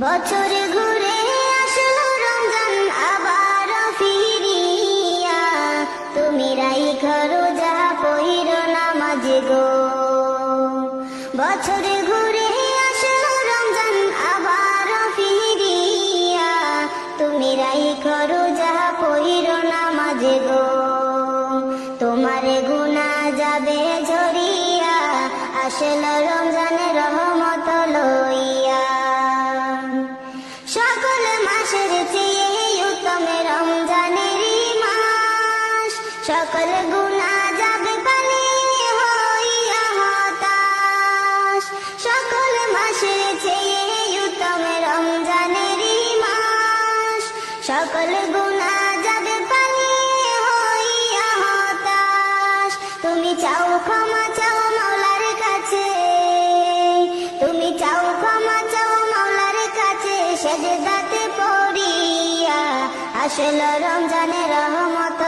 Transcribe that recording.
বছর ঘুরে আসলো রমজান আবার ফিরিয়া, তুমি রাইখো রোজা পইরো নামাজ গো। বছর ঘুরে আসলো রমজান আবার ফিরিয়া, তুমি রাইখো রোজা পইরো নামাজ গো। তোমার গুনাহ যাবে ঝরিয়া, আসলো রমজানের রহমত লইয়া। সকল মাসের চেয়ে উত্তম রমজানেরই মাস, সকল গুনাহ যাবে পানি হইয়া হতাশ। সকল মাসের চেয়ে উত্তম রমজানেরই মাস, সকল গুনাহ যাবে পানি হইয়া হতাশ। তুমি চাও ক্ষমা চাও মাওলার কাছে, তুমি চাও ক্ষমা চাও মাওলার কাছে, সেজদাতে পড়িয়া আসলো রমজানের রহমত